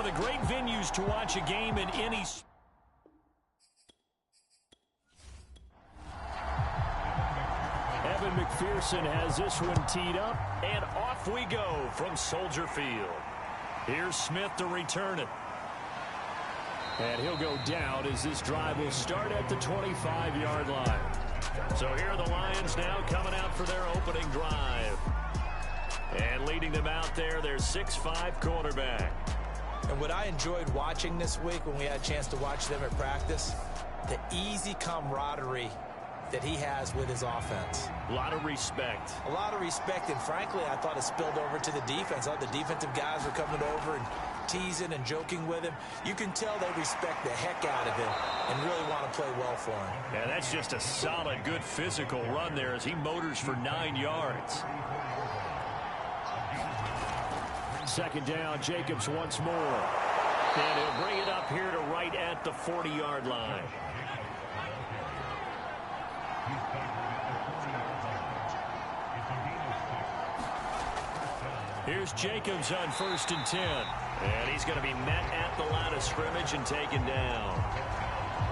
the great venues to watch a game in any... Evan McPherson has this one teed up, and off we go from Soldier Field. Here's Smith to return it. And he'll go down as this drive will start at the 25-yard line. So here are the Lions now coming out for their opening drive. And leading them out there, their 6'5" quarterback. And what I enjoyed watching this week when we had a chance to watch them at practice, the easy camaraderie that he has with his offense. A lot of respect. A lot of respect, and frankly, I thought it spilled over to the defense. The defensive guys were coming over and teasing and joking with him. You can tell they respect the heck out of him and really want to play well for him. Yeah, that's just a solid, good physical run there as he motors for 9 yards. Second down, Jacobs once more. And he'll bring it up here to right at the 40-yard line. Here's Jacobs on 1st and 10. And he's going to be met at the line of scrimmage and taken down.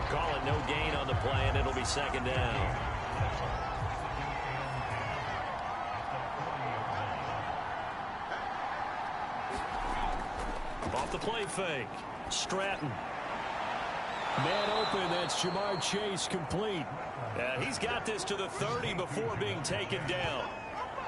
Call it no gain on the play, and it'll be second down. Off the play fake. Stratton. Man open, that's Jamar Chase complete. He's got this to the 30 before being taken down.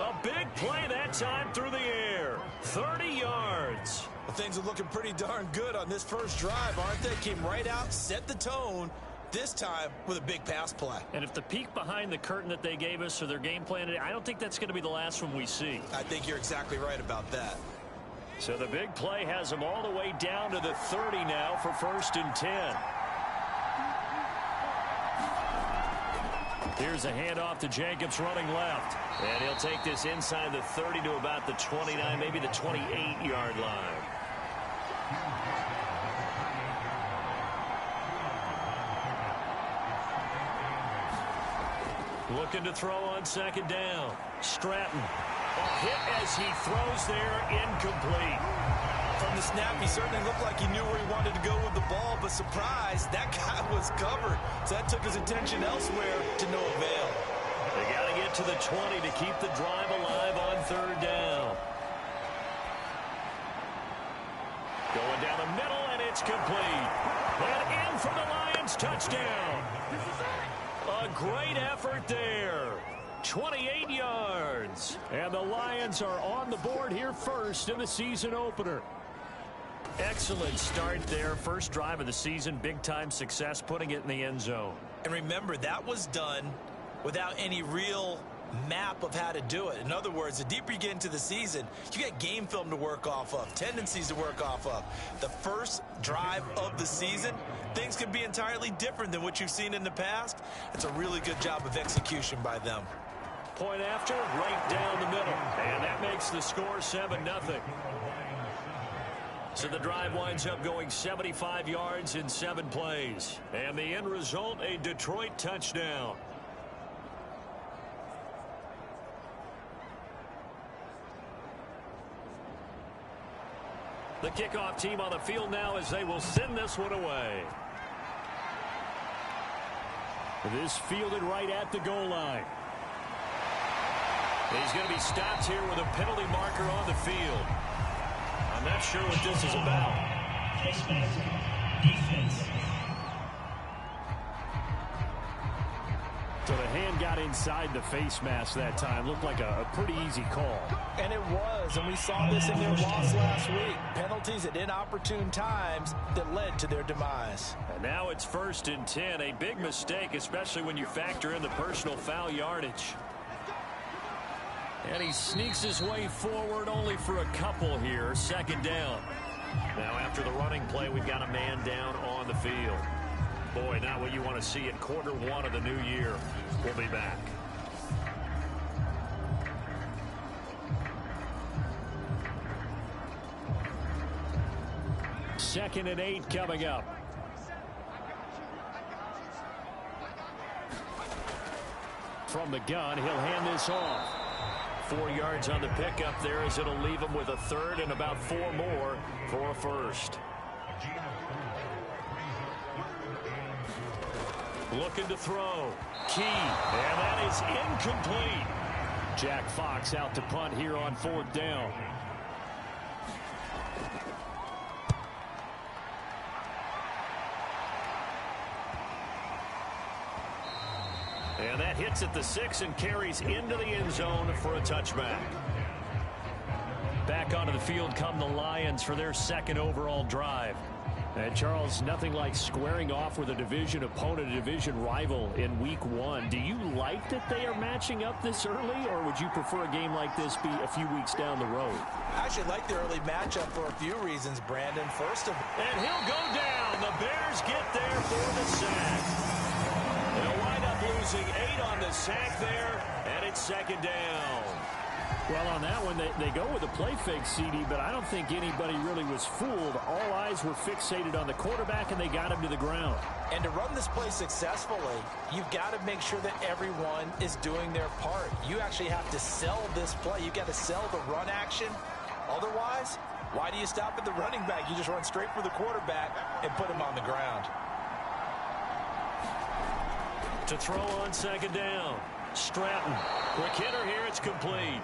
A big play that time through the air. 30 yards. Well, things are looking pretty darn good on this first drive, aren't they? Came right out, set the tone, this time with a big pass play. And if the peek behind the curtain that they gave us or their game plan, I don't think that's going to be the last one we see. I think you're exactly right about that. So the big play has them all the way down to the 30 now for 1st and 10. Here's a handoff to Jacobs running left. And he'll take this inside the 30 to about the 29, maybe the 28-yard line. Looking to throw on second down. Stratton. A hit as he throws there, incomplete. From the snap, he certainly looked like he knew where he wanted to go with the ball, but surprise, that guy was covered. So that took his attention elsewhere to no avail. They got to get to the 20 to keep the drive alive on 3rd down. Going down the middle, and it's complete. And in for the Lions, touchdown. A great effort there. 28 yards. And the Lions are on the board here first in the season opener. Excellent start there. First drive of the season. Big-time success putting it in the end zone. And remember, that was done without any real map of how to do it. In other words, the deeper you get into the season, you get game film to work off of, tendencies to work off of. The first drive of the season, things can be entirely different than what you've seen in the past. It's a really good job of execution by them. Point after, right down the middle. And that makes the score 7-0. So the drive winds up going 75 yards in 7 plays. And the end result, a Detroit touchdown. The kickoff team on the field now as they will send this one away. This fielded right at the goal line. He's going to be stopped here with a penalty marker on the field. I'm not sure what this is about. Defense. So the hand got inside the face mask that time. Looked like a pretty easy call. And it was, and we saw this in their loss last week. Penalties at inopportune times that led to their demise. And now it's 1st and 10. A big mistake, especially when you factor in the personal foul yardage. And he sneaks his way forward only for a couple here. 2nd down. Now after the running play, we've got a man down on the field. Boy, not what you want to see in Q1 of the new year. We'll be back. Second and 8 coming up. From the gun, he'll hand this off. 4 yards on the pickup there as it'll leave him with a 3rd and about 4 more for a 1st. Looking to throw. Key. And that is incomplete. Jack Fox out to punt here on 4th down. And that hits at the 6 and carries into the end zone for a touchback. Back onto the field come the Lions for their 2nd overall drive. And Charles, nothing like squaring off with a division opponent, a division rival in week 1. Do you like that they are matching up this early, or would you prefer a game like this be a few weeks down the road? I actually like the early matchup for a few reasons, Brandon. First of all, and he'll go down. The Bears get there for the sack. They'll wind up losing 8 on the sack there, and it's 2nd down. Well, on that one, they go with a play fake, CD, but I don't think anybody really was fooled. All eyes were fixated on the quarterback, and they got him to the ground. And to run this play successfully, you've got to make sure that everyone is doing their part. You actually have to sell this play. You've got to sell the run action. Otherwise, why do you stop at the running back? You just run straight for the quarterback and put him on the ground. To throw on 2nd down. Stratton. Quick hitter here. It's complete.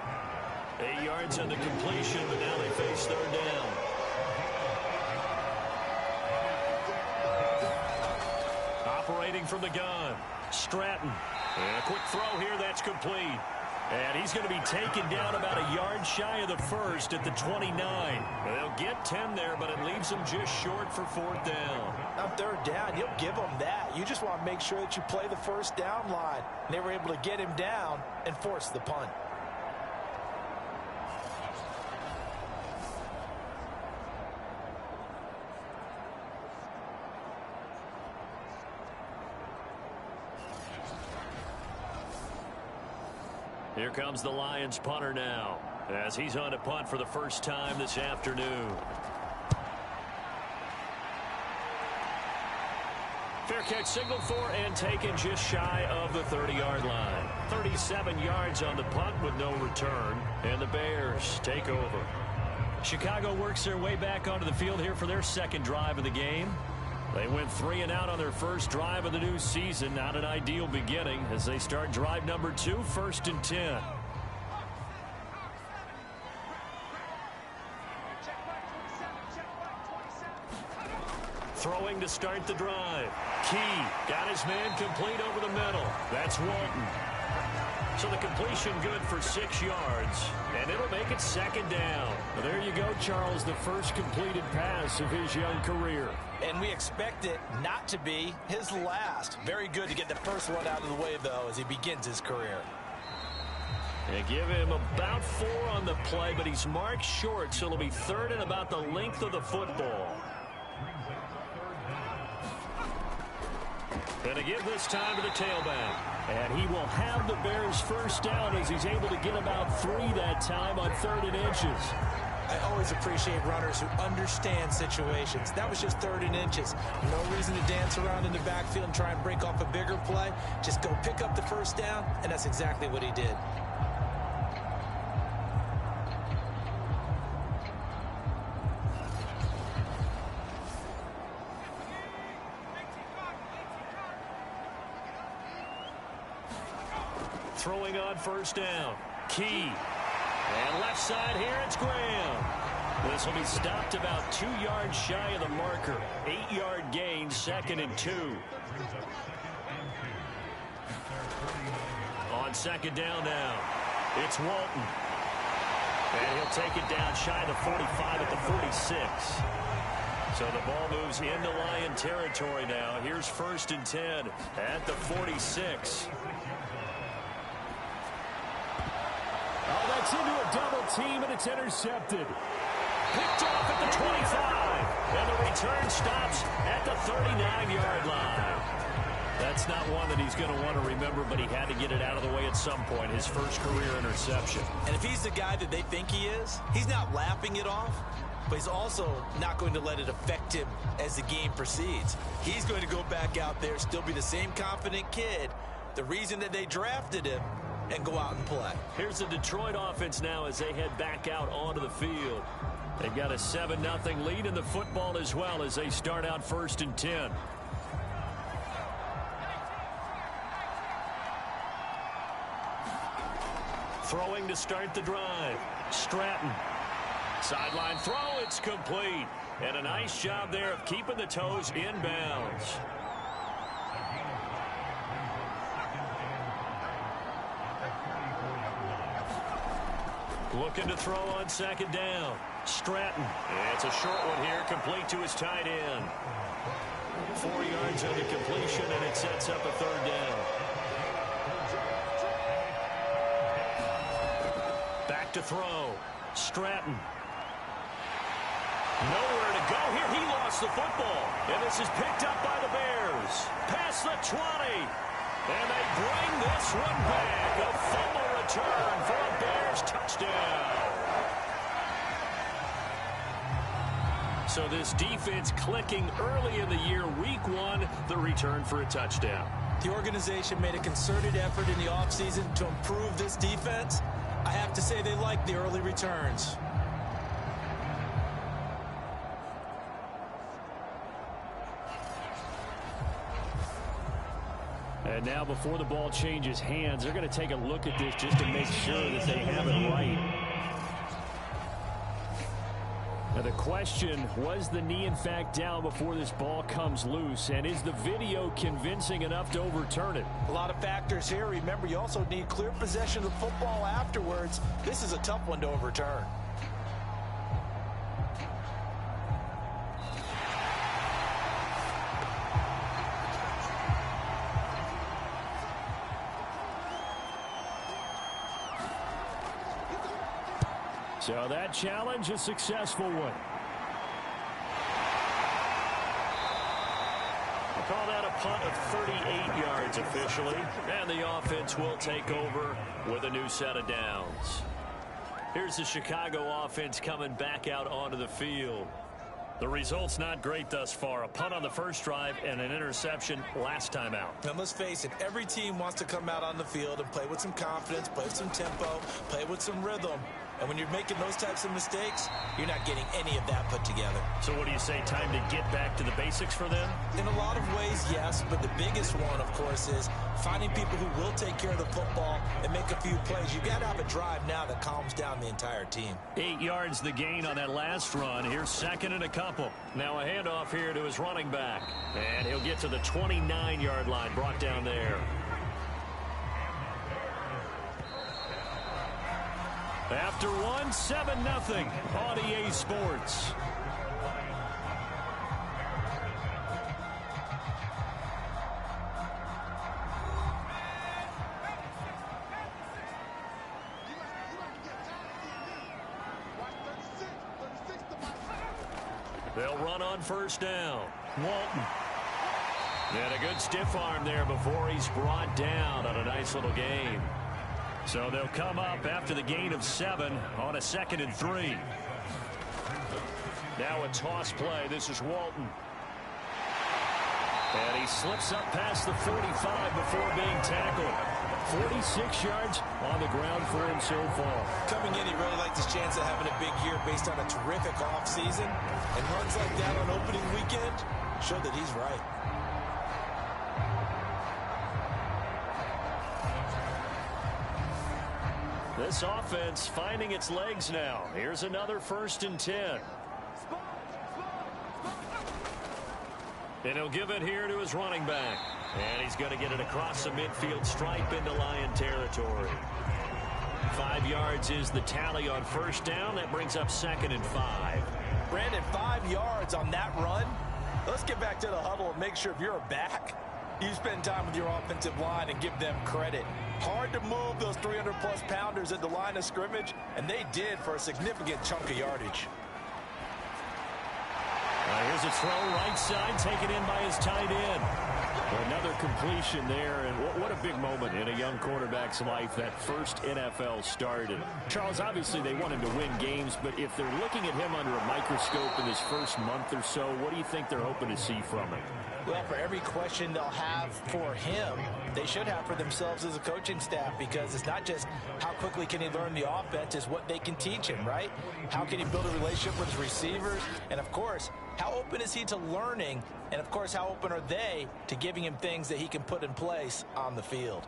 8 yards on the completion, but now they face 3rd down. Operating from the gun. Stratton. And a quick throw here. That's complete. And he's going to be taken down about a yard shy of the 1st at the 29. They'll get 10 there, but it leaves them just short for 4th down. On 3rd down, you'll give them that. You just want to make sure that you play the 1st down line. And they were able to get him down and force the punt. Here comes the Lions punter now, as he's on to punt for the first time this afternoon. Fair catch signaled for and taken just shy of the 30-yard line. 37 yards on the punt with no return, and the Bears take over. Chicago works their way back onto the field here for their 2nd drive of the game. They went 3 and out on their 1st drive of the new season. Not an ideal beginning as they start drive number 2, 1st and 10. Throwing to start the drive. Key got his man complete over the middle. That's Walton. So the completion good for 6 yards, and it'll make it 2nd down. Well, there you go, Charles, the first completed pass of his young career. And we expect it not to be his last. Very good to get the first one out of the way, though, as he begins his career. They give him about 4 on the play, but he's marked short, so it'll be 3rd and about the length of the football. And to give this time to the tailback. And he will have the Bears' 1st down as he's able to get about 3 that time on 3rd and inches. I always appreciate runners who understand situations. That was just 3rd and inches. No reason to dance around in the backfield and try and break off a bigger play. Just go pick up the 1st down, and that's exactly what he did. Throwing on 1st down. Key. And left side here, it's Graham. This will be stopped about 2 yards shy of the marker. 8-yard gain, 2nd and 2. On 2nd down now, it's Walton. And he'll take it down shy of the 45 at the 46. So the ball moves into Lion territory now. Here's 1st and 10 at the 46. Oh, that's into a double team, and it's intercepted. Picked off at the 25. And the return stops at the 39-yard line. That's not one that he's going to want to remember, but he had to get it out of the way at some point. His first career interception. And if he's the guy that they think he is, he's not laughing it off, but he's also not going to let it affect him as the game proceeds. He's going to go back out there, still be the same confident kid, the reason that they drafted him, and go out and play. Here's the Detroit offense now as they head back out onto the field. They've got a 7-0 lead in the football as well as they start out 1st and 10. Throwing to start the drive. Stratton. Sideline throw, it's complete. And a nice job there of keeping the toes inbounds. Looking to throw on 2nd down. Stratton. It's a short one here, complete to his tight end. 4 yards on the completion, and it sets up a 3rd down. Back to throw. Stratton. Nowhere to go here. He lost the football. And this is picked up by the Bears. Past the 20. And they bring this one back. A fumble return for a Bears touchdown. So this defense clicking early in the year. Week 1, the return for a touchdown. The organization made a concerted effort in the offseason to improve this defense. I have to say they like the early returns. And now before the ball changes hands, they're going to take a look at this just to make sure that they have it right. Now the question, was the knee in fact down before this ball comes loose? And is the video convincing enough to overturn it? A lot of factors here. Remember, you also need clear possession of the football afterwards. This is a tough one to overturn. So that challenge, a successful one. I'll call that a punt of 38 yards officially. And the offense will take over with a new set of downs. Here's the Chicago offense coming back out onto the field. The result's not great thus far. A punt on the first drive and an interception last time out. Now let's face it, every team wants to come out on the field and play with some confidence, play with some tempo, play with some rhythm. And when you're making those types of mistakes, you're not getting any of that put together. So what do you say, time to get back to the basics for them? In a lot of ways, yes, but the biggest one, of course, is finding people who will take care of the football and make a few plays. You've got to have a drive now that calms down the entire team. 8 yards the gain on that last run. Here's 2nd and a couple. Now a handoff here to his running back. And he'll get to the 29-yard line, brought down there. After one, 7-0 on EA Sports. They'll run on 1st down. Walton. And a good stiff arm there before he's brought down on a nice little gain. So they'll come up after the gain of 7 on a 2nd and 3. Now a toss play. This is Walton. And he slips up past the 45 before being tackled. 46 yards on the ground for him so far. Coming in, he really liked his chance of having a big year based on a terrific offseason. And runs like that on opening weekend show that he's right. This offense finding its legs now. Here's another 1st and 10. And he'll give it here to his running back. And he's going to get it across the midfield stripe into Lion territory. 5 yards is the tally on 1st down. That brings up 2nd and 5. Brandon, 5 yards on that run. Let's get back to the huddle and make sure if you're a back, you spend time with your offensive line and give them credit. Hard to move those 300-plus pounders at the line of scrimmage, and they did for a significant chunk of yardage. Here's a throw right side, taken in by his tight end. Another completion there, and what a big moment in a young quarterback's life, that first NFL start. And Charles, obviously they want him to win games, but if they're looking at him under a microscope in his first month or so, what do you think they're hoping to see from him? Well, for every question they'll have for him, they should have for themselves as a coaching staff, because it's not just how quickly can he learn the offense, it's what they can teach him, right? How can he build a relationship with his receivers? And, of course, how open is he to learning? And, of course, how open are they to giving him things that he can put in place on the field?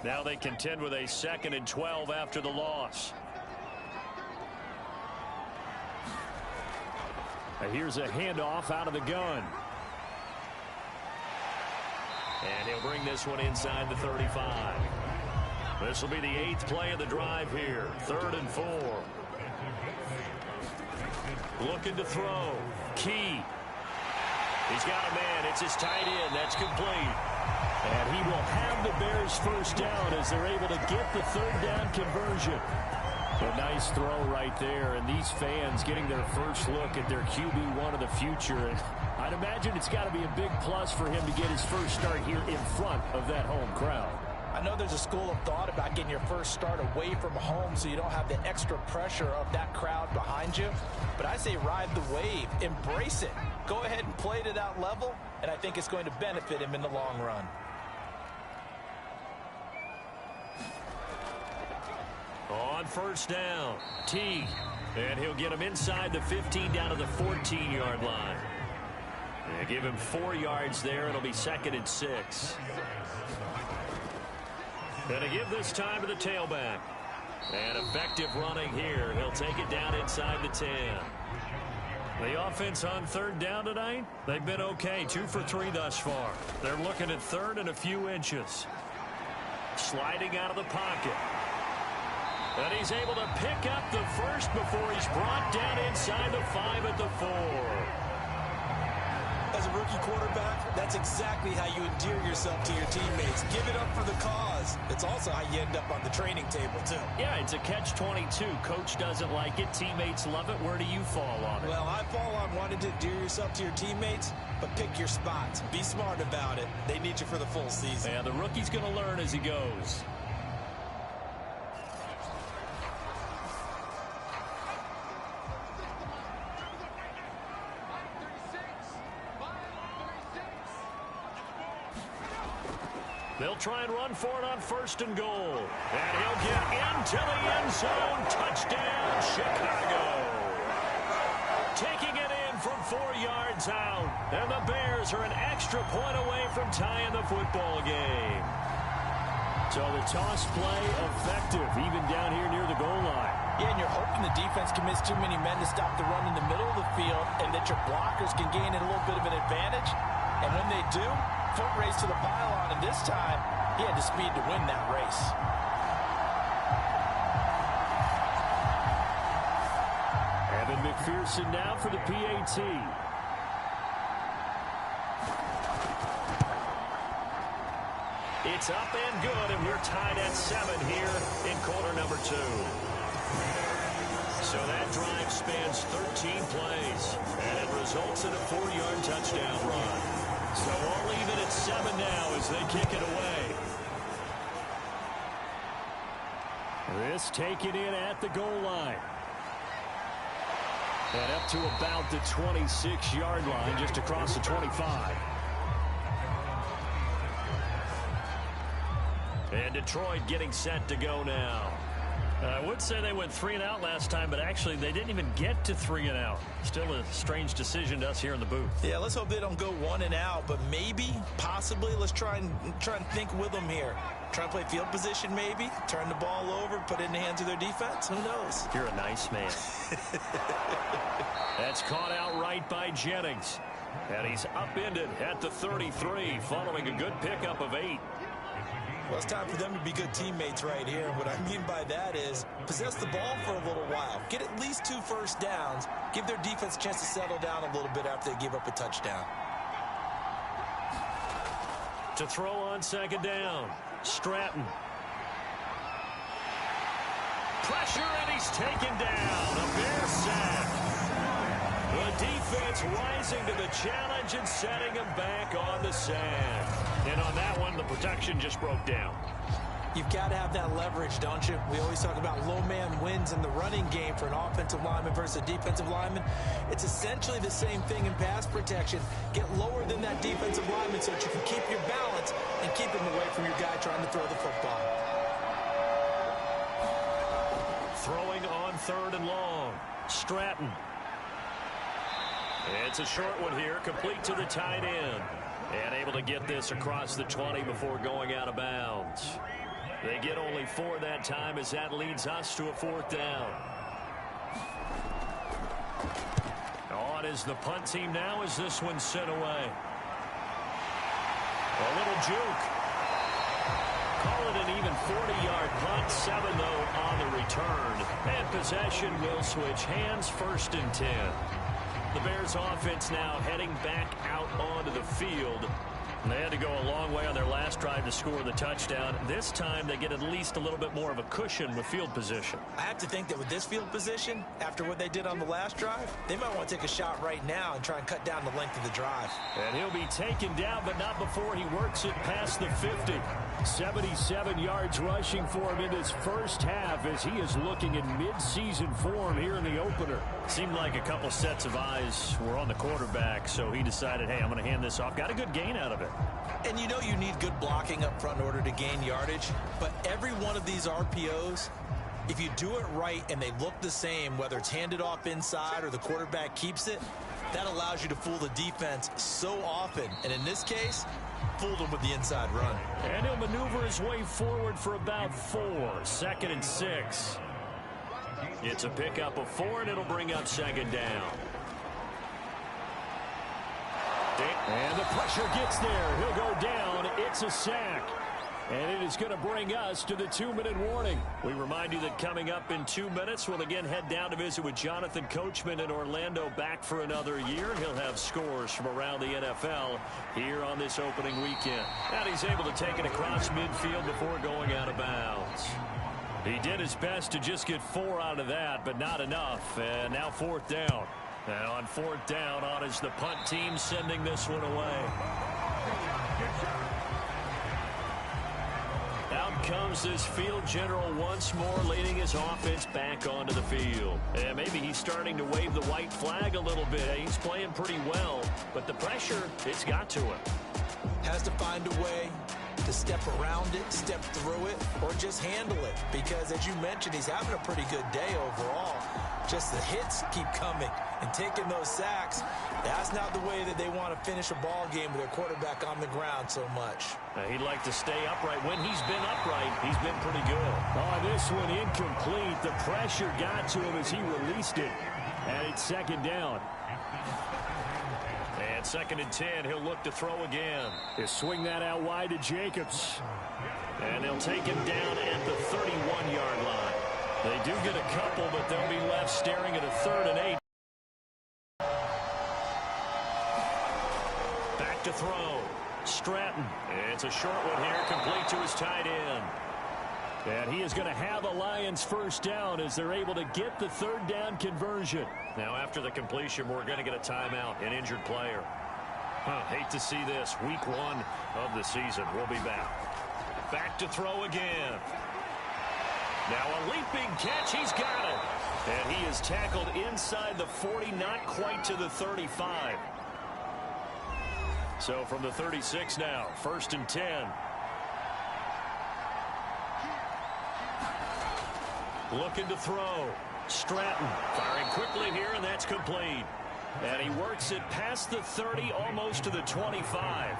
Now they contend with a 2nd and 12 after the loss. Here's a handoff out of the gun. And he'll bring this one inside the 35. This will be the 8th play of the drive here. 3rd and 4. Looking to throw. Key. He's got a man. It's his tight end. That's complete. And he will have the Bears first down as they're able to get the 3rd down conversion. A nice throw right there, and these fans getting their first look at their QB1 of the future. And I'd imagine it's got to be a big plus for him to get his first start here in front of that home crowd. I know there's a school of thought about getting your first start away from home so you don't have the extra pressure of that crowd behind you. But I say ride the wave, embrace it. Go ahead and play to that level, and I think it's going to benefit him in the long run. On first down, T. And he'll get him inside the 15 down to the 14-yard line. And give him 4 yards there. It'll be 2nd and 6. And to give this time to the tailback. And effective running here. He'll take it down inside the 10. The offense on 3rd down tonight, they've been okay. 2 for 3 thus far. They're looking at 3rd and a few inches. Sliding out of the pocket. And he's able to pick up the first before he's brought down inside the 5 at the 4. As a rookie quarterback, that's exactly how you endear yourself to your teammates. Give it up for the cause. It's also how you end up on the training table, too. Yeah, it's a catch-22. Coach doesn't like it. Teammates love it. Where do you fall on it? Well, I fall on wanting to endear yourself to your teammates, but pick your spots. Be smart about it. They need you for the full season. Yeah, the rookie's going to learn as he goes. They'll try and run for it on 1st and goal. And he'll get into the end zone. Touchdown, Chicago. Taking it in from 4 yards out. And the Bears are an extra point away from tying the football game. So the toss play effective, even down here near the goal line. Yeah, and you're hoping the defense commits too many men to stop the run in the middle of the field and that your blockers can gain a little bit of an advantage. And when they do, foot race to the pylon, and this time he had the speed to win that race. Evan McPherson now for the PAT. It's up and good, and we're tied at 7 here in quarter number 2. So that drive spans 13 plays, and it results in a 4-yard touchdown run. So all even at 7 now as they kick it away. This taken in at the goal line. And up to about the 26-yard line, just across the 25. And Detroit getting set to go now. I would say they went 3 and out last time, but actually they didn't even get to 3 and out. Still a strange decision to us here in the booth. Yeah, let's hope they don't go 1 and out, but maybe, possibly, let's try and think with them here. Try and play field position maybe, turn the ball over, put it in the hands of their defense. Who knows? You're a nice man. That's caught outright by Jennings. And he's upended at the 33 following a good pickup of 8. Well, it's time for them to be good teammates right here. What I mean by that is possess the ball for a little while. Get at least 2 first downs. Give their defense a chance to settle down a little bit after they give up a touchdown. To throw on 2nd down, Stratton. Pressure, and he's taken down. A Bear sack. The defense rising to the challenge and setting him back on the sand. And on that one, the protection just broke down. You've got to have that leverage, don't you? We always talk about low man wins in the running game for an offensive lineman versus a defensive lineman. It's essentially the same thing in pass protection. Get lower than that defensive lineman so that you can keep your balance and keep him away from your guy trying to throw the football. Throwing on 3rd and long. Stratton. It's a short one here, complete to the tight end. And able to get this across the 20 before going out of bounds. They get only 4 that time as that leads us to a 4th down. On is the punt team now as this one's sent away. A little juke. Call it an even 40-yard punt. 7, though, on the return. And possession will switch hands, 1st and 10. The Bears offense now heading back out onto the field. And they had to go a long way on their last drive to score the touchdown. This time they get at least a little bit more of a cushion with field position. I have to think that with this field position, after what they did on the last drive, they might want to take a shot right now and try and cut down the length of the drive. And he'll be taken down, but not before he works it past the 50. 77 yards rushing for him in this first half as he is looking in mid-season form here in the opener. Seemed like a couple sets of eyes were on the quarterback, so he decided, hey, I'm going to hand this off. Got a good gain out of it. And you know you need good blocking up front in order to gain yardage, but every one of these RPOs, if you do it right and they look the same, whether it's handed off inside or the quarterback keeps it, that allows you to fool the defense so often. And in this case, fooled him with the inside run. And he'll maneuver his way forward for about 4. 2nd and 6. It's a pickup of 4, and it'll bring up 2nd down. And the pressure gets there. He'll go down. It's a sack. And it is going to bring us to the 2-minute warning. We remind you that coming up in 2 minutes, we'll again head down to visit with Jonathan Coachman in Orlando, back for another year. He'll have scores from around the NFL here on this opening weekend. And he's able to take it across midfield before going out of bounds. He did his best to just get 4 out of that, but not enough. And now 4th down. And on 4th down, on is the punt team sending this one away. Out comes this field general once more, leading his offense back onto the field. And maybe he's starting to wave the white flag a little bit. He's playing pretty well, but the pressure, it's got to him. Has to find a way to step around it, step through it, or just handle it. Because, as you mentioned, he's having a pretty good day overall. Just the hits keep coming and taking those sacks. That's not the way that they want to finish a ball game with their quarterback on the ground so much. He'd like to stay upright. When he's been upright, he's been pretty good. Oh, this one incomplete. The pressure got to him as he released it. And it's 2nd down. And 2nd and 10, he'll look to throw again. He'll swing that out wide to Jacobs. And they'll take him down at the 31-yard line. They do get a couple, but they'll be left staring at a 3rd and 8. Back to throw. Stratton. It's a short one here, complete to his tight end. And he is going to have a Lions 1st down as they're able to get the 3rd down conversion. Now, after the completion, we're going to get a timeout, an injured player. Hate to see this. Week 1 of the season. We'll be back. Back to throw again. Now a leaping catch. He's got it. And he is tackled inside the 40, not quite to the 35. So from the 36 now, 1st and 10. Looking to throw. Stratton firing quickly here, and that's complete. And he works it past the 30, almost to the 25.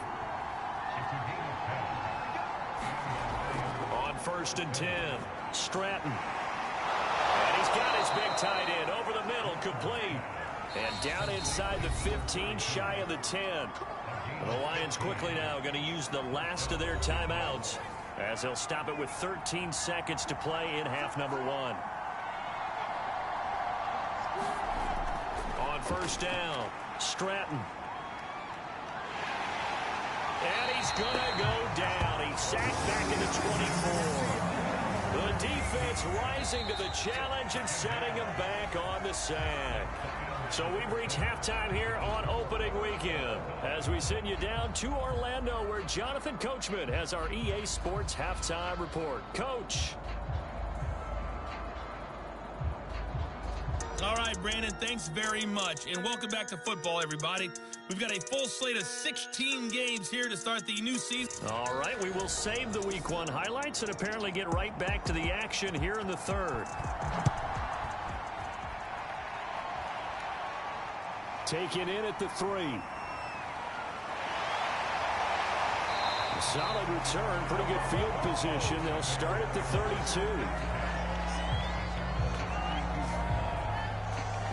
On 1st and 10, Stratton. And he's got his big tight end over the middle, complete. And down inside the 15, shy of the 10. And the Lions quickly now going to use the last of their timeouts as they'll stop it with 13 seconds to play in half number 1. On 1st down, Stratton. And he's going to go down. He's sacked back into 24. The defense rising to the challenge and setting them back on the sack. So we've reached halftime here on opening weekend as we send you down to Orlando where Jonathan Coachman has our EA Sports halftime report. Coach. All right, Brandon, thanks very much. And welcome back to football, everybody. We've got a full slate of 16 games here to start the new season. All right, we will save the Week 1 highlights and apparently get right back to the action here in the third. Taken in at the 3. A solid return, pretty good field position. They'll start at the 32.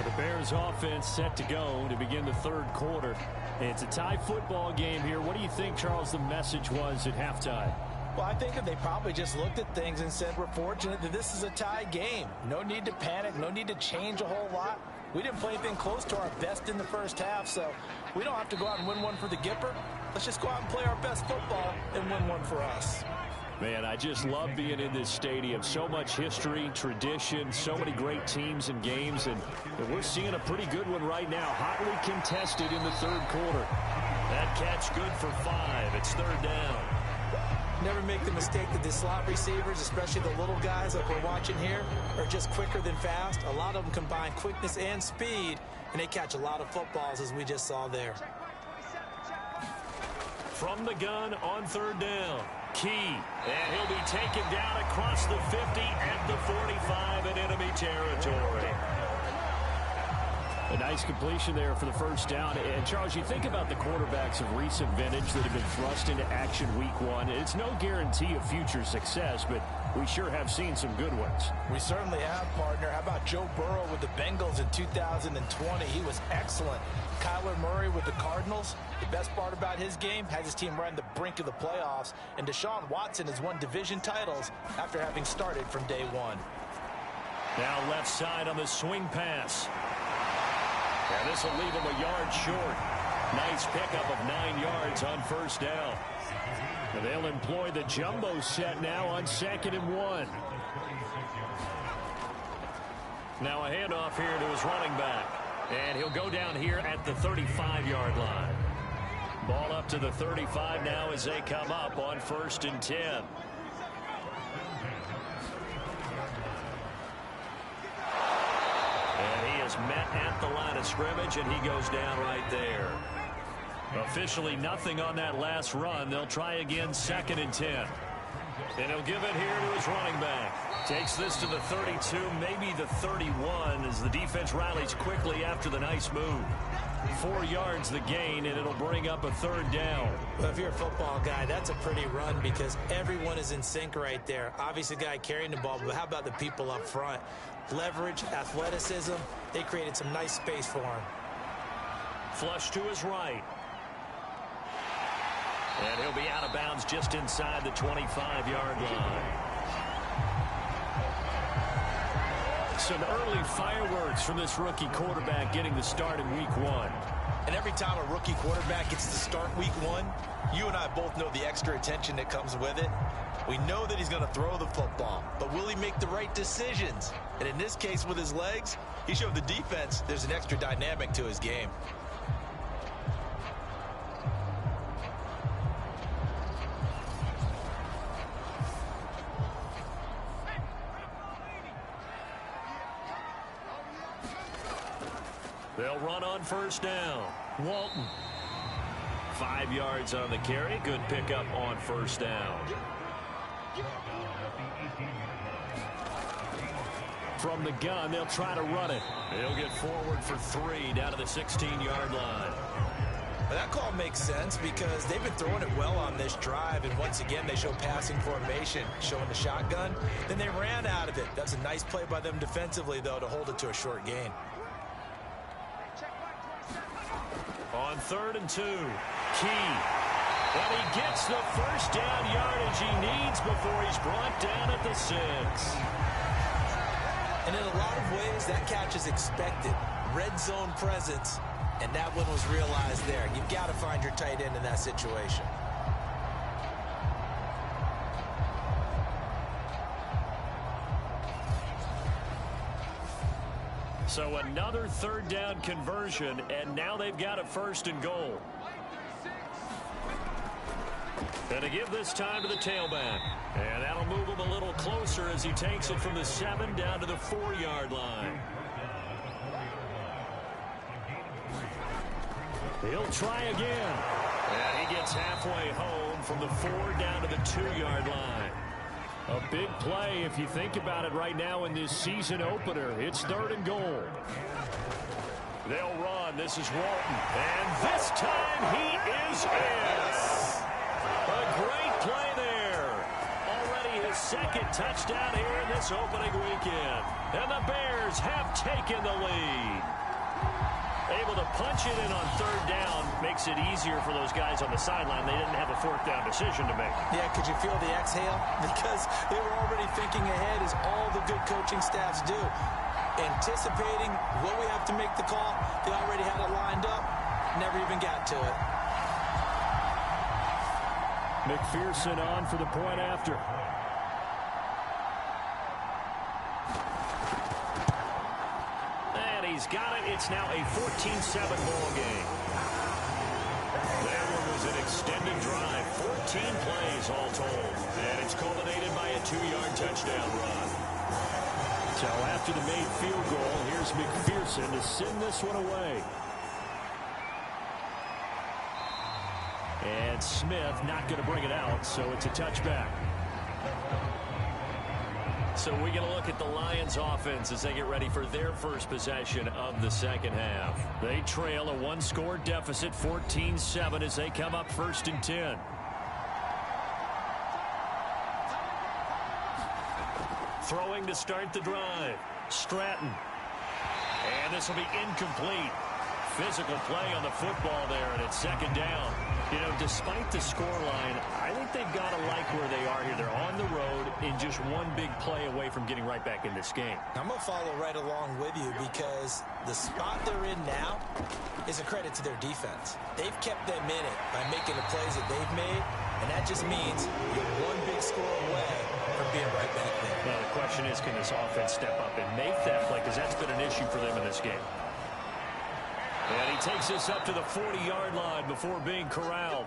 The Bears offense set to go to begin the third quarter. It's a tie football game here. What do you think, Charles, the message was at halftime? Well, I think that they probably just looked at things and said, we're fortunate that this is a tie game. No need to panic, no need to change a whole lot. We didn't play anything close to our best in the first half, so we don't have to go out and win one for the Gipper. Let's just go out and play our best football and win one for us. Man, I just love being in this stadium. So much history, tradition, so many great teams and games, and we're seeing a pretty good one right now. Hotly contested in the third quarter. That catch good for 5. It's third down. Never make the mistake that the slot receivers, especially the little guys like we're watching here, are just quicker than fast. A lot of them combine quickness and speed, and they catch a lot of footballs, as we just saw there. From the gun on third down, Key. And he'll be taken down across the 50 at the 45 in enemy territory. A nice completion there for the first down. And, Charles, you think about the quarterbacks of recent vintage that have been thrust into action week 1. It's no guarantee of future success, but we sure have seen some good ones. We certainly have, partner. How about Joe Burrow with the Bengals in 2020? He was excellent. Kyler Murray with the Cardinals. The best part about his game has his team right on the brink of the playoffs. And Deshaun Watson has won division titles after having started from day 1. Now left side on the swing pass. And this will leave him a yard short. Nice pickup of 9 yards on first down. And they'll employ the jumbo set now on 2nd and 1. Now a handoff here to his running back. And he'll go down here at the 35-yard line. Ball up to the 35 now as they come up on 1st and 10. Met at the line of scrimmage, and he goes down right there. Officially nothing on that last run. They'll try again 2nd and 10. And he'll give it here to his running back. Takes this to the 32, maybe the 31, as the defense rallies quickly after the nice move. 4 yards the gain, and it'll bring up a third down. Well, if you're a football guy, that's a pretty run because everyone is in sync right there. Obviously, the guy carrying the ball, but how about the people up front? Leverage, athleticism, they created some nice space for him. Flush to his right. And he'll be out of bounds just inside the 25-yard line. Some early fireworks from this rookie quarterback getting the start in week 1. And every time a rookie quarterback gets to start week 1, you and I both know the extra attention that comes with it. We know that he's going to throw the football, but will he make the right decisions? And in this case with his legs, he showed the defense there's an extra dynamic to his game. They'll run on first down. Walton. 5 yards on the carry. Good pickup on first down. From the gun, they'll try to run it. They'll get forward for 3 down to the 16-yard line. That call makes sense because they've been throwing it well on this drive, and once again they show passing formation, showing the shotgun. Then they ran out of it. That's a nice play by them defensively, though, to hold it to a short gain. On 3rd and 2, Key. And he gets the first down yardage he needs before he's brought down at the 6. And in a lot of ways, that catch is expected. Red zone presence, and that one was realized there. You've got to find your tight end in that situation. So another third down conversion, and now they've got a 1st and goal. And to give this time to the tailback. And that'll move him a little closer as he takes it from the 7 down to the 4-yard line. He'll try again. And he gets halfway home from the 4 down to the 2-yard line. A big play if you think about it right now in this season opener. It's 3rd and goal. They'll run. This is Walton. And this time he is in. A great play there. Already his 2nd touchdown here in this opening weekend. And the Bears have taken the lead. Able to punch it in on 3rd down makes it easier for those guys on the sideline. They didn't have a 4th down decision to make. Yeah, could you feel the exhale? Because they were already thinking ahead, as all the good coaching staffs do. Anticipating what we have to make the call. They already had it lined up. Never even got to it. McPherson on for the point after. And he's got it. It's now a 14-7 ball game. That one was an extended drive. 14 plays all told. And it's culminated by a 2-yard touchdown run. So after the made field goal, here's McPherson to send this one away. And Smith not going to bring it out, so it's a touchback. So we're going to look at the Lions offense as they get ready for their first possession of the second half. They trail a 1-score deficit, 14-7, as they come up 1st and 10. Throwing to start the drive. Stratton. And this will be incomplete. Physical play on the football there, and it's 2nd down. You know, despite the scoreline, I think they've got to like where they are here. They're on the road in just one big play away from getting right back in this game. I'm going to follow right along with you because the spot they're in now is a credit to their defense. They've kept them in it by making the plays that they've made, and that just means you're one big score away from being right back there. Well, the question is, can this offense step up and make that play? Because that's been an issue for them in this game. And he takes this up to the 40-yard line before being corralled.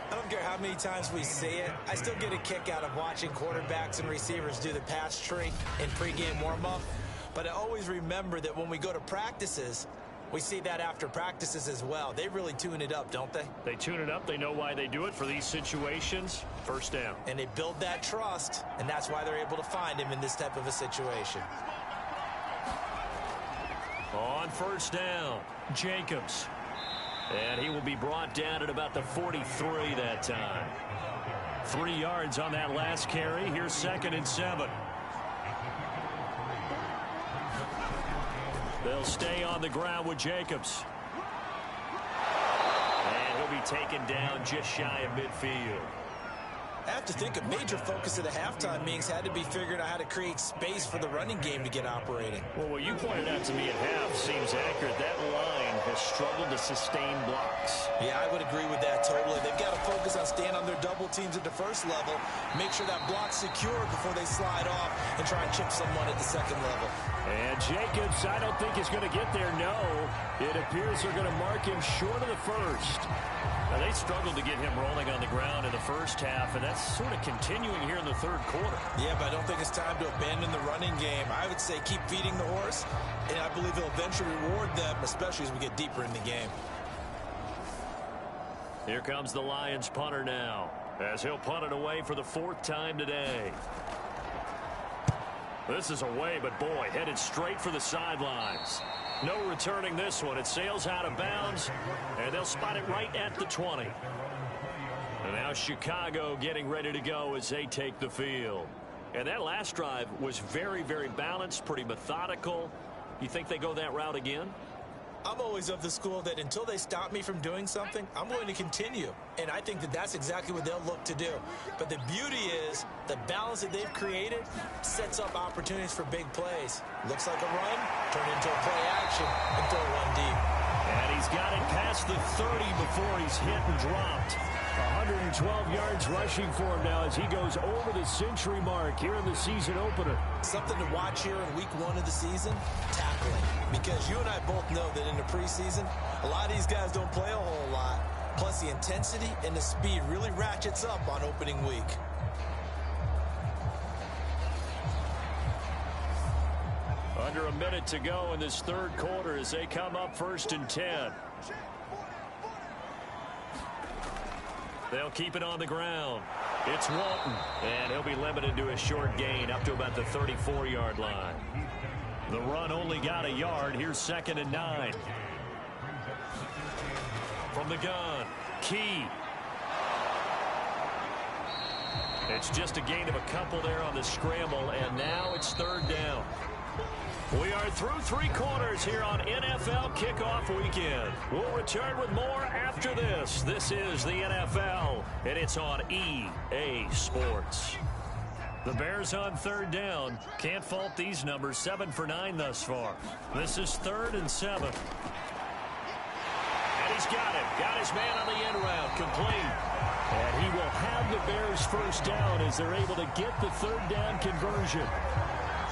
I don't care how many times we see it. I still get a kick out of watching quarterbacks and receivers do the pass tree in pregame warm-up. But I always remember that when we go to practices, we see that after practices as well. They really tune it up, don't they? They tune it up. They know why they do it for these situations. 1st down. And they build that trust, and that's why they're able to find him in this type of a situation. On 1st down, Jacobs. And he will be brought down at about the 43 that time. 3 yards on that last carry. Here's 2nd and 7. They'll stay on the ground with Jacobs. And he'll be taken down just shy of midfield. I have to think a major focus of the halftime meetings had to be figuring out how to create space for the running game to get operating. Well, what you pointed out to me at half seems accurate. That line has struggled to sustain blocks. Yeah, I would agree with that totally. They've got to focus on staying on their double teams at the 1st level, make sure that block's secured before they slide off and try and chip someone at the 2nd level. And Jacobs, I don't think is going to get there. No, it appears they're going to mark him short of the 1st. Now, they struggled to get him rolling on the ground in the 1st half, and that's sort of continuing here in the 3rd quarter. Yeah, but I don't think it's time to abandon the running game. I would say keep feeding the horse, and I believe he'll eventually reward them, especially as we get deeper in the game. Here comes the Lions punter now, as he'll punt it away for the 4th time today. This is away, but boy, headed straight for the sidelines. No returning this one. It sails out of bounds, and they'll spot it right at the 20. And now Chicago getting ready to go as they take the field. And that last drive was very, very balanced, pretty methodical. You think they go that route again? I'm always of the school that until they stop me from doing something, I'm going to continue. And I think that that's exactly what they'll look to do. But the beauty is the balance that they've created sets up opportunities for big plays. Looks like a run, turn into a play action, and throw one deep. And he's got it past the 30 before he's hit and dropped. 112 yards rushing for him now as he goes over the century mark here in the season opener. Something to watch here in week 1 of the season, tackling. Because you and I both know that in the preseason, a lot of these guys don't play a whole lot. Plus, the intensity and the speed really ratchets up on opening week. Under a minute to go in this third quarter as they come up 1st and 10. They'll keep it on the ground. It's Walton, and he'll be limited to a short gain up to about the 34-yard line. The run only got a yard. Here's 2nd and 9. From the gun, Key. It's just a gain of a couple there on the scramble, and now it's 3rd down. We are through 3 quarters here on NFL Kickoff Weekend. We'll return with more after this. This is the NFL, and it's on EA Sports. The Bears on 3rd down. Can't fault these numbers. 7 for 9 thus far. This is 3rd and 7. And he's got it. Got his man on the end route. Complete. And he will have the Bears 1st down as they're able to get the 3rd down conversion.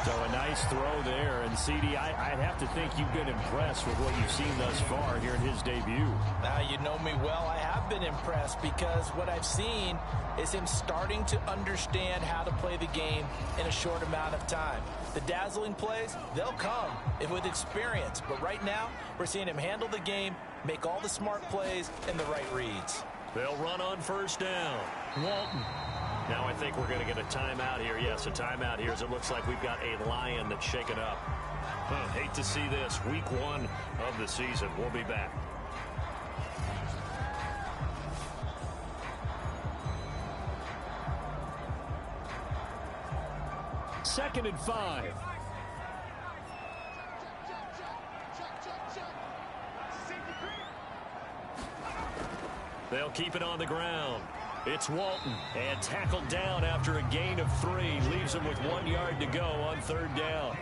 So a nice throw there. And, CD, I'd have to think you've been impressed with what you've seen thus far here in his debut. Now, you know me well. I have been impressed because what I've seen is him starting to understand how to play the game in a short amount of time. The dazzling plays, they'll come with experience. But right now, we're seeing him handle the game, make all the smart plays, and the right reads. They'll run on 1st down. Walton. Now I think we're going to get a timeout here. Yes, a timeout here as it looks like we've got a Lion that's shaken up. Hate to see this. Week 1 of the season. We'll be back. Second and 5. They'll keep it on the ground. It's Walton, and tackled down after a gain of 3. Leaves him with 1 yard to go on 3rd down.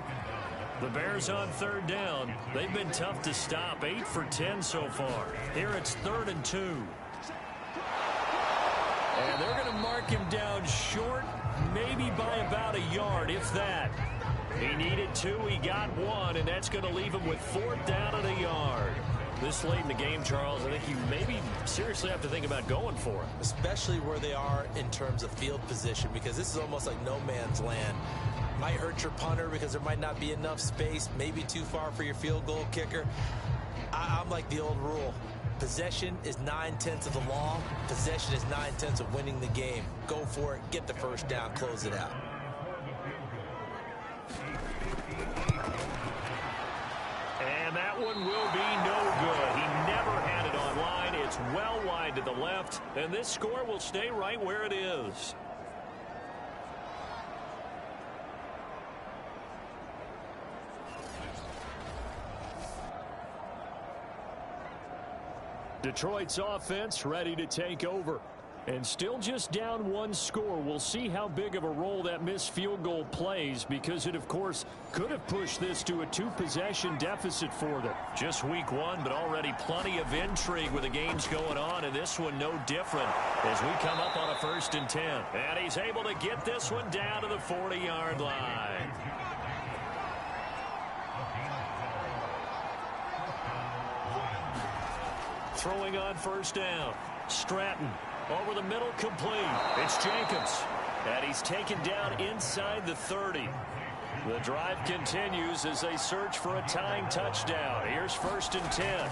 The Bears on 3rd down. They've been tough to stop. 8 for 10 so far. Here it's 3rd and 2. And they're going to mark him down short, maybe by about a yard, if that. He needed 2. He got 1, and that's going to leave him with 4th down and a yard. This late in the game, Charles, I think you maybe seriously have to think about going for it. Especially where they are in terms of field position, because this is almost like no man's land. Might hurt your punter because there might not be enough space, maybe too far for your field goal kicker. I'm like the old rule. Possession is 9/10 of the law. Possession is 9/10 of winning the game. Go for it, get the 1st down, close it out. And that one will be no good. He never had it on line. It's well wide to the left, and this score will stay right where it is. Detroit's offense ready to take over. And still just down 1 score. We'll see how big of a role that missed field goal plays, because it, of course, could have pushed this to a 2-possession deficit for them. Just week 1, but already plenty of intrigue with the games going on, and this one no different as we come up on a 1st and 10. And he's able to get this one down to the 40-yard line. Throwing on 1st down. Stratton. Over the middle, complete. It's Jacobs. And he's taken down inside the 30. The drive continues as they search for a tying touchdown. Here's 1st and 10.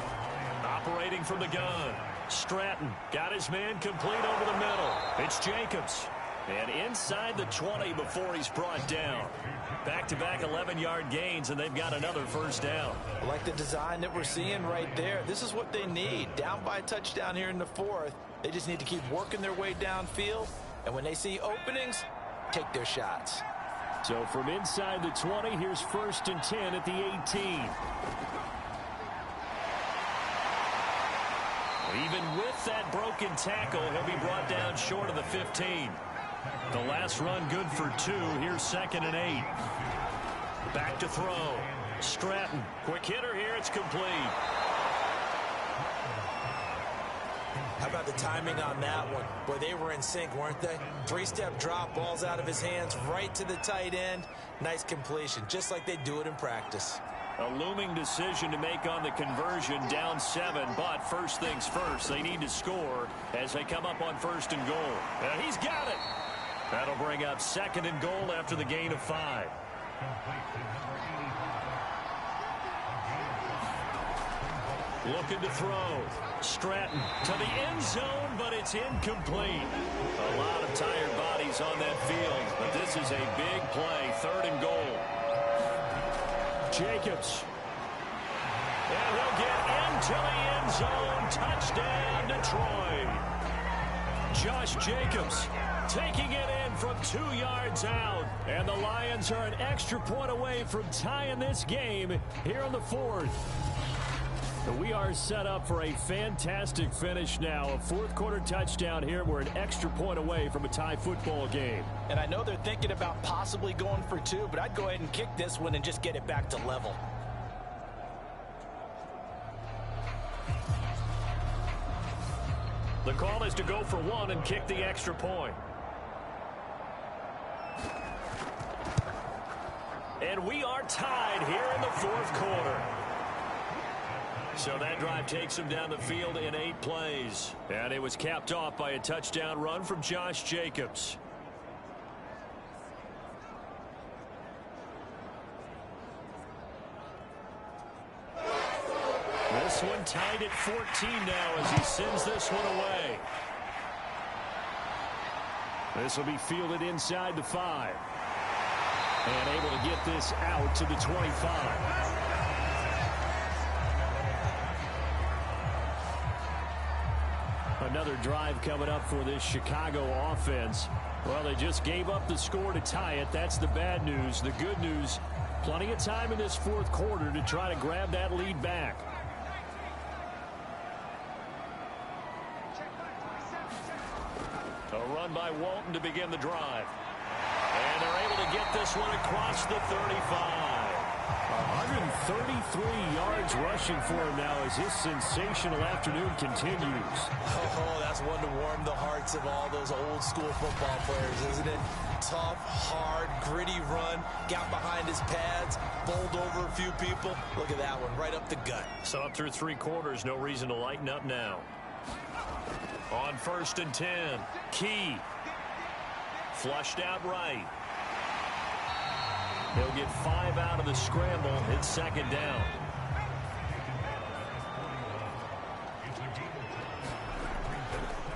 Operating from the gun. Stratton got his man complete over the middle. It's Jacobs. And inside the 20 before he's brought down. Back-to-back 11-yard gains, and they've got another 1st down. I like the design that we're seeing right there. This is what they need. Down by a touchdown here in the 4th. They just need to keep working their way downfield, and when they see openings, take their shots. So from inside the 20, here's 1st and 10 at the 18. Even with that broken tackle, he'll be brought down short of the 15. The last run good for 2. Here's 2nd and 8. Back to throw. Stratton. Quick hitter here. It's complete. How about about the timing on that one? Boy, they were in sync, weren't they? Three-step drop, balls out of his hands, right to the tight end. Nice completion, just like they do it in practice. A looming decision to make on the conversion, down 7, but first things first, they need to score as they come up on 1st and goal. And he's got it. That'll bring up 2nd and goal after the gain of 5. Looking to throw. Stratton to the end zone, but it's incomplete. A lot of tired bodies on that field, but this is a big play, 3rd and goal. Jacobs. And he'll get into the end zone. Touchdown, Detroit. Josh Jacobs taking it in from 2 yards out. And the Lions are an extra point away from tying this game here in the 4th. We are set up for a fantastic finish now. A 4th quarter touchdown here. We're an extra point away from a tie football game. And I know they're thinking about possibly going for 2, but I'd go ahead and kick this one and just get it back to level. The call is to go for 1 and kick the extra point. And we are tied here in the 4th quarter. So that drive takes him down the field in 8 plays. And it was capped off by a touchdown run from Josh Jacobs. This one tied at 14 now as he sends this one away. This will be fielded inside the 5. And able to get this out to the 25. Another drive coming up for this Chicago offense. Well, they just gave up the score to tie it. That's the bad news. The good news, plenty of time in this 4th quarter to try to grab that lead back. A run by Walton to begin the drive. And they're able to get this one across the 35. 133 yards rushing for him now as his sensational afternoon continues. Oh, that's one to warm the hearts of all those old school football players, isn't it? Tough, hard, gritty run, got behind his pads, bowled over a few people. Look at that one, right up the gut. So up through 3 quarters, no reason to lighten up now. On 1st and 10, Key. Flushed out right. He'll get 5 out of the scramble. It's 2nd down.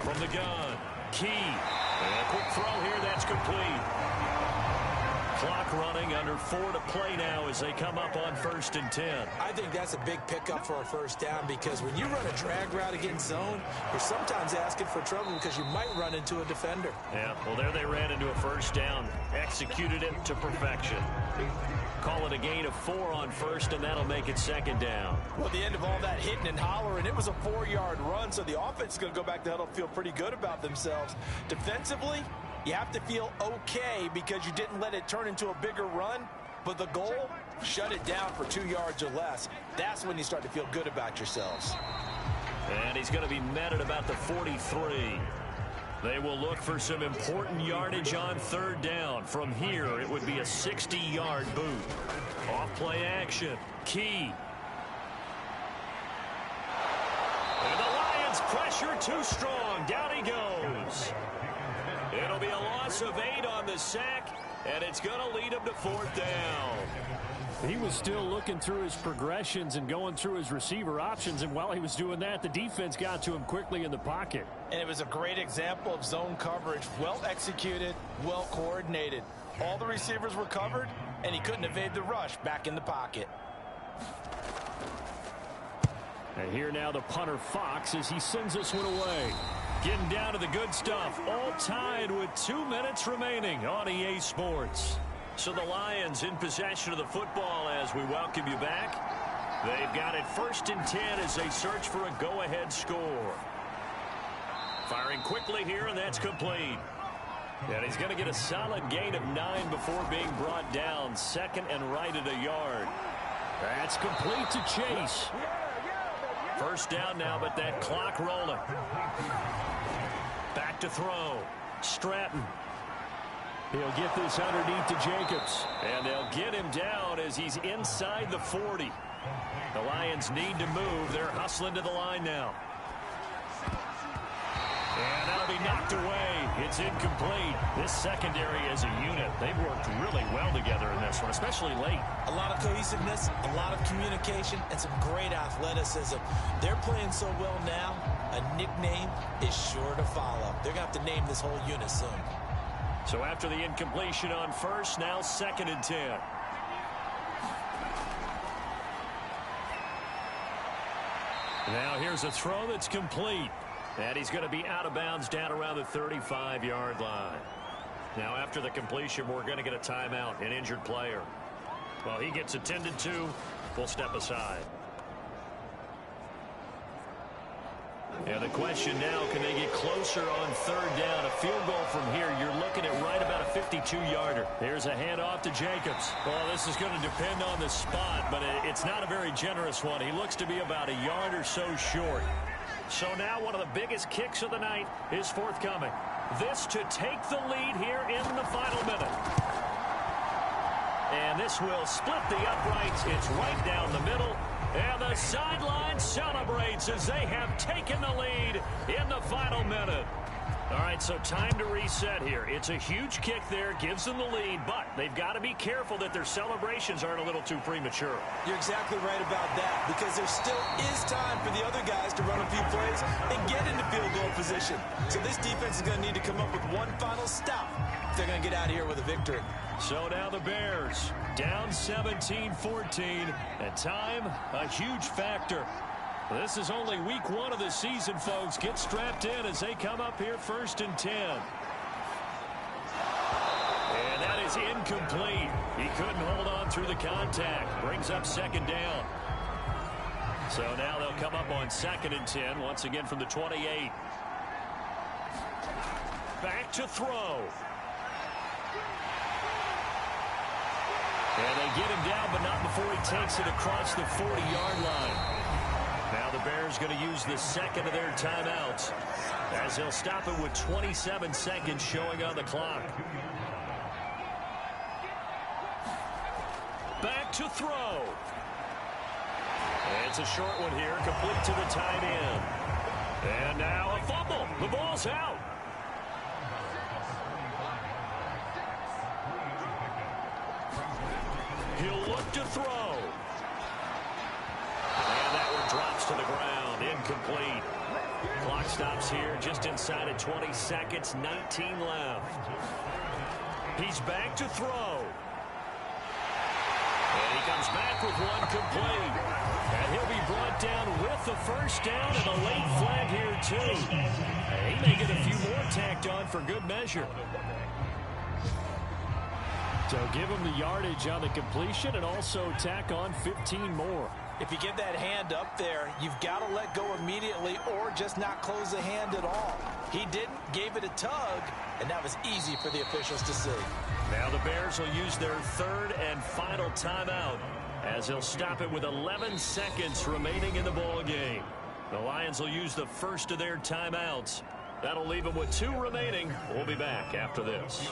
From the gun, Key. And a quick throw here, that's complete. Clock running, under 4 to play now as they come up on 1st and 10. I think that's a big pickup for a 1st down because when you run a drag route against zone, you're sometimes asking for trouble because you might run into a defender. Yeah, well, there they ran into a 1st down. Executed it to perfection. Call it a gain of 4 on 1st, and that'll make it 2nd down. Well, at the end of all that hitting and hollering, it was a 4-yard run, so the offense is going to go back to huddle and feel pretty good about themselves. Defensively, you have to feel okay because you didn't let it turn into a bigger run, but the goal, shut it down for 2 yards or less. That's when you start to feel good about yourselves. And he's going to be met at about the 43. They will look for some important yardage on 3rd down. From here, it would be a 60-yard boot. Off-play action. Key. And the Lions pressure too strong. Down he goes. It'll be a loss of 8 on the sack, and it's going to lead him to 4th down. He was still looking through his progressions and going through his receiver options, and while he was doing that, the defense got to him quickly in the pocket. And it was a great example of zone coverage. Well executed, well coordinated. All the receivers were covered, and he couldn't evade the rush back in the pocket. And here now the punter Fox as he sends this one away. Getting down to the good stuff. All tied with 2 minutes remaining on EA Sports. So the Lions in possession of the football as we welcome you back. They've got it 1st and 10 as they search for a go-ahead score. Firing quickly here, and that's complete. And he's going to get a solid gain of 9 before being brought down. 2nd and right at a yard. That's complete to Chase. First down now, but that clock rolling. Back to throw. Stratton. He'll get this underneath to Jacobs. And they'll get him down as he's inside the 40. The Lions need to move. They're hustling to the line now. And that'll be knocked away. It's incomplete. This secondary as a unit, they've worked really well together in this one, especially late. A lot of cohesiveness, a lot of communication, and some great athleticism. They're playing so well now, a nickname is sure to follow. They're going to have to name this whole unit soon. So after the incompletion on first, now 2nd and 10. Now here's a throw that's complete. And he's going to be out of bounds down around the 35-yard line. Now after the completion, we're going to get a timeout, an injured player. Well, he gets attended to. We'll step aside. And the question now, can they get closer on 3rd down? A field goal from here, you're looking at right about a 52-yarder. Here's a handoff to Jacobs. Well, this is going to depend on the spot, but it's not a very generous one. He looks to be about a yard or so short. So now one of the biggest kicks of the night is forthcoming. This to take the lead here in the final minute. And this will split the uprights. It's right down the middle. And the sideline celebrates as they have taken the lead in the final minute. All right, so time to reset here. It's a huge kick there, gives them the lead, but they've got to be careful that their celebrations aren't a little too premature. You're exactly right about that, because there still is time for the other guys to run a few plays and get into field goal position. So this defense is going to need to come up with one final stop if they're going to get out of here with a victory. So now the Bears down 17-14, and time a huge factor. This is only week 1 of the season, folks. Get strapped in as they come up here 1st and 10. And that is incomplete. He couldn't hold on through the contact. Brings up 2nd down. So now they'll come up on 2nd and 10, once again from the 28. Back to throw. And they get him down, but not before he takes it across the 40-yard line. Now the Bears going to use the 2nd of their timeouts as they'll stop it with 27 seconds showing on the clock. Back to throw. And it's a short one here, complete to the tight end. And now a fumble. The ball's out. He'll look to throw. And that one drops to the ground. Incomplete. Clock stops here just inside of 20 seconds. 19 left. He's back to throw. And he comes back with one complete. And he'll be brought down with the first down and a late flag here, too. And he may get a few more tacked on for good measure. So give him the yardage on the completion and also tack on 15 more. If you get that hand up there, you've got to let go immediately or just not close the hand at all. He didn't, gave it a tug, and that was easy for the officials to see. Now the Bears will use their 3rd and final timeout as they'll stop it with 11 seconds remaining in the ball game. The Lions will use the first of their timeouts. That'll leave them with 2 remaining. We'll be back after this.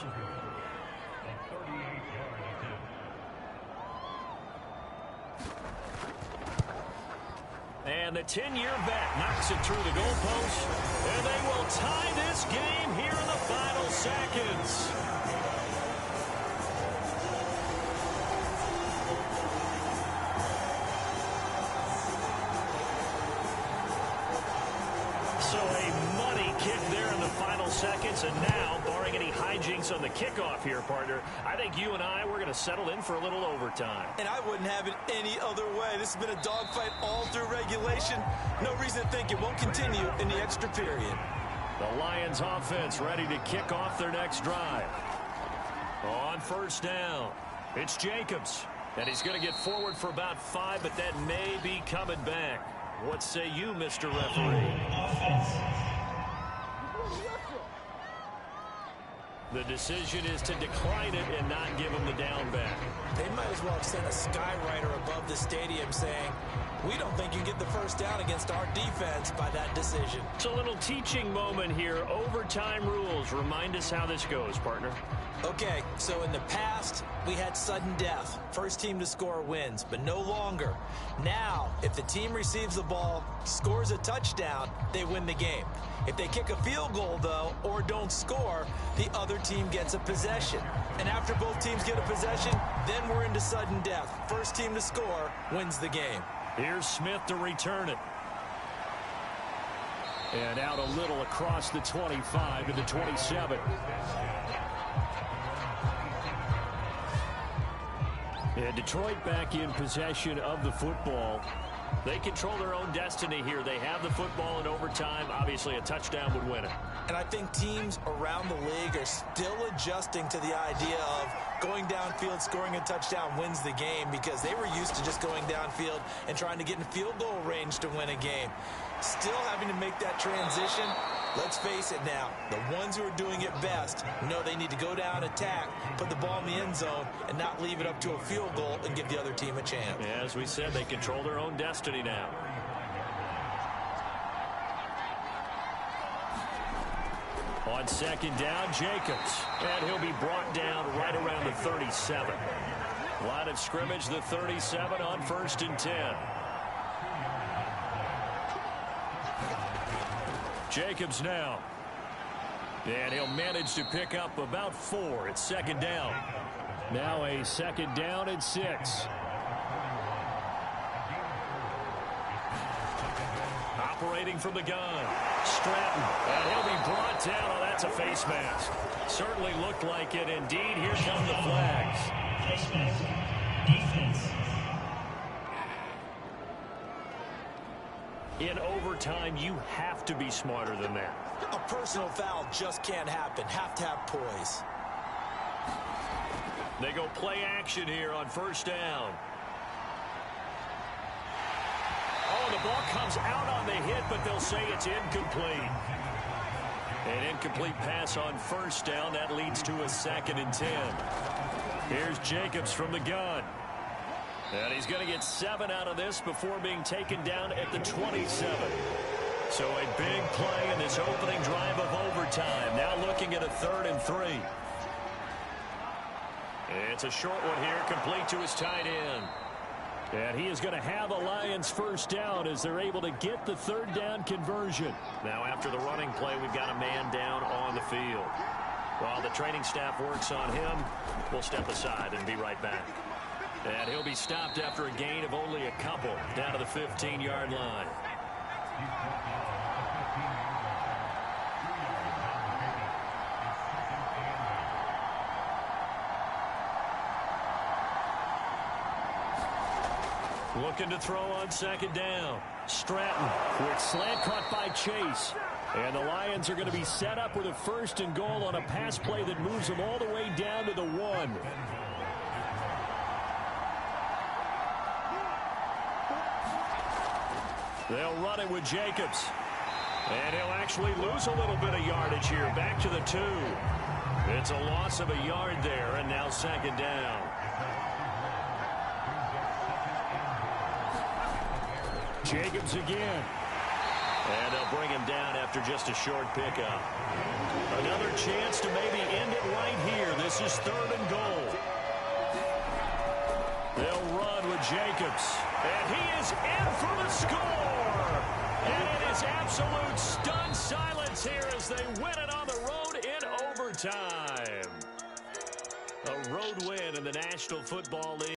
And the 10-year vet knocks it through the goalpost. And they will tie this game here in the final seconds. So a money kick there in the final seconds. And now, barring any hijinks on the kickoff here, partner, I think you and I, we're going to settle in for a little overtime. And I wouldn't have it any other way. This has been a dogfight all through regulation. No reason to think it won't continue in the extra period. The Lions offense ready to kick off their next drive. On first down, it's Jacobs. And he's going to get forward for about 5, but that may be coming back. What say you, Mr. Referee? The decision is to decline it and not give him the down back. They might as well have sent a skywriter above the stadium saying, we don't think you get the first down against our defense by that decision. It's a little teaching moment here. Overtime rules. Remind us how this goes, partner. Okay, so in the past, we had sudden death. First team to score wins, but no longer. Now, if the team receives the ball, scores a touchdown, they win the game. If they kick a field goal, though, or don't score, the other team gets a possession. And after both teams get a possession, then we're into sudden death. First team to score wins the game. Here's Smith to return it. And out a little across the 25 to the 27. And Detroit back in possession of the football. They control their own destiny here. They have the football in overtime. Obviously, a touchdown would win it. And I think teams around the league are still adjusting to the idea of going downfield, scoring a touchdown wins the game, because they were used to just going downfield and trying to get in field goal range to win a game. Still having to make that transition. Let's face it now, the ones who are doing it best know they need to go down, attack, put the ball in the end zone, and not leave it up to a field goal and give the other team a chance. Yeah, as we said, they control their own destiny now. On second down, Jacobs. And he'll be brought down right around the 37. Line of scrimmage, the 37 on 1st and 10. Jacobs now. And he'll manage to pick up about 4. It's second down. Now a second down and 6. Operating from the gun. Stratton. And he'll be brought down. Oh, that's a face mask. Certainly looked like it. Indeed, here come the flags. Face mask. Defense. In overtime, you have to be smarter than that. A personal foul just can't happen. Have to have poise. They go play action here on 1st down. Oh, the ball comes out on the hit, but they'll say it's incomplete. An incomplete pass on 1st down. That leads to a 2nd and 10. Here's Jacobs from the gun. And he's going to get 7 out of this before being taken down at the 27. So a big play in this opening drive of overtime. Now looking at a 3rd and 3. It's a short one here, complete to his tight end. And he is going to have a Lions first down as they're able to get the 3rd down conversion. Now after the running play, we've got a man down on the field. While the training staff works on him, we'll step aside and be right back. And he'll be stopped after a gain of only a couple down to the 15-yard line. Looking to throw on second down. Stratton, quick slant caught by Chase. And the Lions are going to be set up with a 1st and goal on a pass play that moves them all the way down to the 1. They'll run it with Jacobs. And he'll actually lose a little bit of yardage here. Back to the 2. It's a loss of a yard there, and now second down. Jacobs again. And they'll bring him down after just a short pickup. Another chance to maybe end it right here. This is 3rd and goal. They'll run with Jacobs. And he is in for the score. And it is absolute stunned silence here as they win it on the road in overtime. A road win in the National Football League.